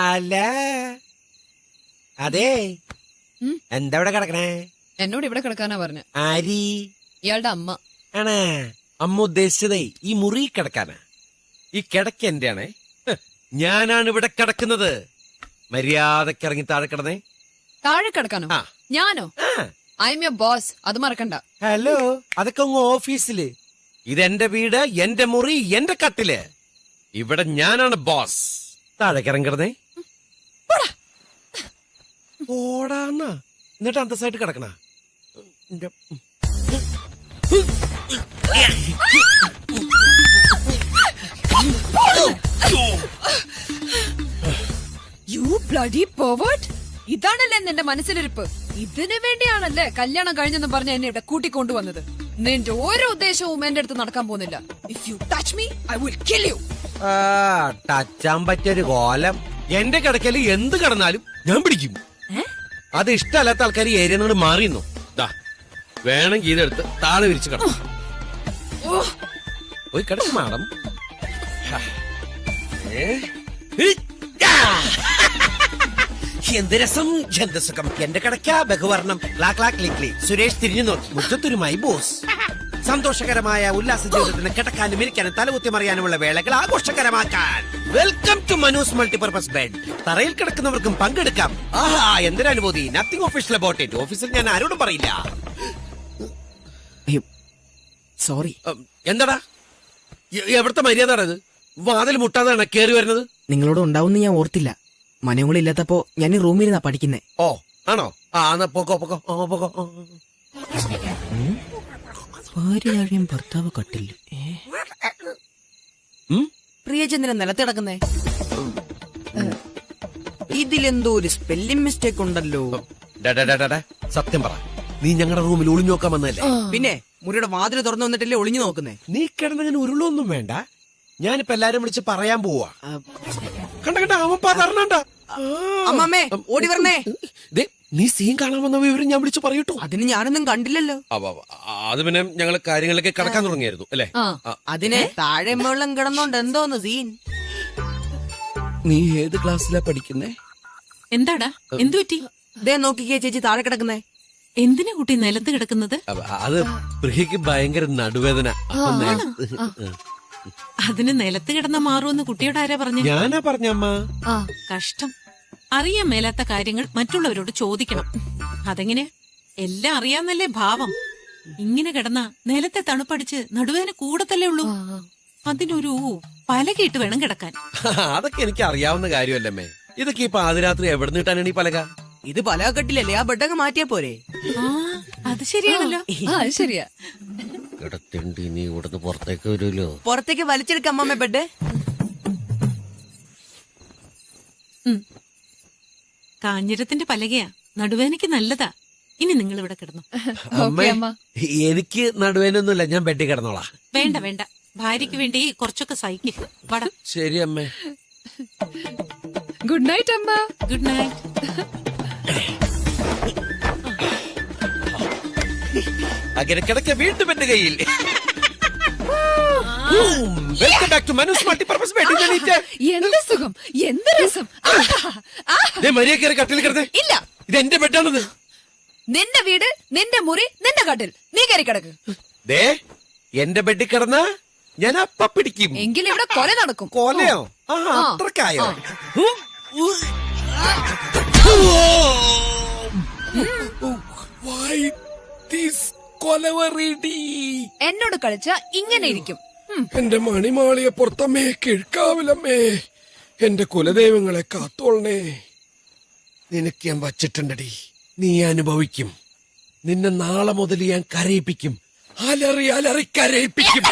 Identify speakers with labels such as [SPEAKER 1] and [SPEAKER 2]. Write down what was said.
[SPEAKER 1] അല്ല അതെ എന്താ ഇവിടെ കിടക്കണേ?
[SPEAKER 2] എന്നോട് ഇവിടെ കിടക്കാനാ പറഞ്ഞ.
[SPEAKER 1] ആരി?
[SPEAKER 2] ഇയാളുടെ അമ്മ.
[SPEAKER 1] ആണാ? അമ്മ ഉദ്ദേശിച്ചതേ ഈ മുറി കിടക്കാനാ. ഈ കിടക്ക എന്റെയാണേ. ഞാനാണ് ഇവിടെ കിടക്കുന്നത്. മര്യാദക്ക് ഇറങ്ങി താഴെ കിടന്നേ.
[SPEAKER 2] താഴെ കിടക്കാനോ? ഞാനോ? ഐ എം യുവർ ബോസ്, അത് മറക്കണ്ട.
[SPEAKER 1] ഹലോ, അതൊക്കെ അങ്ങ് ഓഫീസില്. ഇതെന്റെ വീട്, എന്റെ മുറി, എന്റെ കട്ടില്. ഇവിടെ ഞാനാണ് ബോസ്. താഴെ ഇറങ്ങിക്കിടന്നേ. ഓടാന്ന എന്നിട്ട് അന്തസ്സായിട്ട് കിടക്കണ.
[SPEAKER 2] You bloody pervert. ഇതാണല്ലേ നിന്റെ മനസ്സിലിരിപ്പ്? ഇതിനു വേണ്ടിയാണല്ലേ കല്യാണം കഴിഞ്ഞെന്ന് പറഞ്ഞ എന്നെ ഇവിടെ കൂട്ടിക്കൊണ്ടുവന്നത്? നിന്റെ ഓരോ ഉദ്ദേശവും എന്റെ അടുത്ത് നടക്കാൻ പോകുന്നില്ല. If you touch me I will kill you.
[SPEAKER 1] ടച്ചാൻ പറ്റിയൊരു കോലം. എന്റെ കിടക്കല് എന്ത് കിടന്നാലും ഞാൻ പിടിക്കും. അത് ഇഷ്ടമല്ലാത്ത ആൾക്കാർ ഈ ഏരിയ നിന്ന് മാറിയുന്നു. വേണമെങ്കിൽ ഇതെടുത്ത് താഴെ വിരിച്ച് കിടക്കും. പോയി കിടക്കും മാഡം. എന്ത് രസം, എന്ത് സുഖം. എന്റെ കിടക്ക ബഹുവർണം. സുരേഷ് തിരിഞ്ഞു നോക്കി. മുറ്റത്തൊരുമായി ബോസ്. സന്തോഷകരമായ ഉല്ലാസ ജീവിതത്തിന് കിടക്കാനും ഇരിക്കാനും തലകുത്തി മറിയാനുമുള്ള വേളകൾ ആഘോഷകരമാക്കാൻ welcome to Manu's multipurpose bed. തറയിൽ കിടക്കുന്നവർക്കും പങ്കെടുക്കാം. ആഹാ, എന്തൊരു അനുഭൂതി. Nothing official about it. ഓഫീസിൽ ഞാൻ ആരോടും പറയില്ല.
[SPEAKER 3] സോറി.
[SPEAKER 1] എന്താടാ എവിടുത്തെ മര്യാദ? ഇത് വാതിൽ മുട്ടാതാണ് കേറി വരുന്നത്.
[SPEAKER 3] നിങ്ങളോട് ഉണ്ടാവുന്ന ഞാൻ ഓർത്തില്ല. മനങ്ങളില്ലാത്തപ്പോ ഞാൻ ഈ റൂമിലിരുന്നാ പഠിക്കുന്നേ.
[SPEAKER 1] ഓ ആണോ? പോക്കോ പോക്കോ പോക്കോ.
[SPEAKER 3] ഭാര്യ ഭർത്താവ് കട്ടില്ല. പ്രിയചന്ദ്രൻ നിലത്ത് കിടക്കുന്നേ. ഇതിലെന്തോ ഒരു സ്പെല്ലിംഗ് മിസ്റ്റേക്ക് ഉണ്ടല്ലോ.
[SPEAKER 1] സത്യം പറ, നീ ഞങ്ങളുടെ റൂമിൽ ഒളിഞ്ഞു നോക്കാൻ വന്നല്ലേ?
[SPEAKER 3] പിന്നെ മുറിയുടെ വാതിൽ തുറന്നു വന്നിട്ടല്ലേ ഒളിഞ്ഞു നോക്കുന്നേ?
[SPEAKER 1] നീ കിടന്നങ്ങനെ ഉരുളൊന്നും വേണ്ട. ഞാനിപ്പോ എല്ലാരും വിളിച്ച് പറയാൻ പോവാ. കണ്ട അവൻ പതർന്നണ്ട.
[SPEAKER 3] അമ്മമ്മേ ഓടി വരണേ.
[SPEAKER 1] നീ സീൻ കാണാൻ വന്ന വിവരം ഞാൻ വിളിച്ചു പറയട്ടോ.
[SPEAKER 3] അതിന് ഞാനൊന്നും കണ്ടില്ലല്ലോ.
[SPEAKER 1] അത് പിന്നെ ഞങ്ങള് കാര്യങ്ങളിലേക്ക് കിടക്കാൻ തുടങ്ങിയായിരുന്നു അല്ലേ?
[SPEAKER 3] അതിന് താഴെ വെള്ളം കിടന്നോണ്ട് എന്തോന്ന് സീൻ.
[SPEAKER 1] നീ ഏത് ക്ലാസ്സിലാ പഠിക്കുന്നേ?
[SPEAKER 4] എന്താടാ, എന്തു പറ്റി?
[SPEAKER 3] ദേ നോക്കിക്കേ ചേച്ചി, താഴെ കിടക്കുന്നേ.
[SPEAKER 4] എന്തിനാ കുട്ടി നിലത്ത് കിടക്കുന്നത്?
[SPEAKER 1] അത് പ്രിയക്ക് ഭയങ്കര നടുവേദന.
[SPEAKER 4] അതിന് നിലത്ത് കിടന്ന മാറുമെന്ന് കുട്ടിയോട് ആരാ പറഞ്ഞു?
[SPEAKER 1] ഞാനാ പറഞ്ഞമ്മ.
[SPEAKER 4] കഷ്ടം. അറിയാൻ മേലാത്ത കാര്യങ്ങൾ മറ്റുള്ളവരോട് ചോദിക്കണം. അതെങ്ങനെ? എല്ലാം അറിയാന്നല്ലേ ഭാവം. ഇങ്ങനെ കിടന്ന നിലത്തെ തണുപ്പടിച്ച് നടുവേദന കൂടത്തല്ലേ ഉള്ളൂ. അതിനൊരു പലകയിട്ട് വേണം കിടക്കാൻ.
[SPEAKER 1] അതൊക്കെ എനിക്ക് അറിയാവുന്ന കാര്യമല്ലമ്മേ. ഇതൊക്കെ ഈ പാതിരാത്രി എവിടെ നിട്ടാണ് ഈ പലക?
[SPEAKER 3] ഇത് പലക കെട്ടില്ലല്ലേ, ആ ബെഡൊക്കെ മാറ്റിയാ പോരെ?
[SPEAKER 4] അത് ശരിയാണല്ലോ.
[SPEAKER 2] ശരിയാ.
[SPEAKER 1] കിടത്തേണ്ടി നീ ഇവിടുന്ന് പുറത്തേക്ക് വരുമല്ലോ.
[SPEAKER 3] പുറത്തേക്ക് വലിച്ചെടുക്കാം അമ്മമ്മ ബെഡ്.
[SPEAKER 4] കാഞ്ഞിരത്തിന്റെ പലകയാ, നടുവേദനയ്ക്ക് നല്ലതാ. ഇനി നിങ്ങൾ ഇവിടെ കിടന്നു.
[SPEAKER 1] എനിക്ക് നടുവേനൊന്നുമില്ല, ഞാൻ ബെഡിൽ കിടന്നോളാം.
[SPEAKER 4] വേണ്ട വേണ്ട, ഭാര്യയ്ക്ക് വേണ്ടി കുറച്ചൊക്കെ സഹിക്കും. വട.
[SPEAKER 1] ശരി അമ്മേ.
[SPEAKER 2] ഗുഡ് നൈറ്റ് അമ്മ.
[SPEAKER 4] Good night.
[SPEAKER 1] അങ്ങനെ കിടക്ക വീണ്ടും എന്റെ കയ്യിൽ. Welcome back to Manu's multipurpose bed.
[SPEAKER 2] എന്ത് സുഖം, എന്ത് രസം.
[SPEAKER 1] മരിയ കയറി കട്ടിൽ കിടന്നേ.
[SPEAKER 2] ഇല്ല,
[SPEAKER 1] ഇത് എന്റെ ബെഡാണത്.
[SPEAKER 2] നിന്റെ വീട്, നിന്റെ മുറി, നിന്റെ കട്ടിൽ. നീ കയറി കിടക്ക്.
[SPEAKER 1] ദേ എന്റെ ബെഡിൽ കിടന്ന ഞാൻ അപ്പ പിടിക്കും.
[SPEAKER 2] എങ്കിലും ഇവിടെ കൊല നടക്കും.
[SPEAKER 1] കൊലയോ? അത്രക്കായോ?
[SPEAKER 2] എന്നോട് കളിച്ച ഇങ്ങനെ ഇരിക്കും.
[SPEAKER 1] എന്റെ മണിമാളിയെ പുറത്തമ്മേ കിഴക്കാവിലമ്മേ, എന്റെ കുലദൈവങ്ങളെ കാത്തോളണേ. നിനക്ക് ഞാൻ വച്ചിട്ടുണ്ടടി, നീ അനുഭവിക്കും. നിന്നെ നാളെ മുതൽ ഞാൻ കരയിപ്പിക്കും. അലറി അലറി കരയിപ്പിക്കും.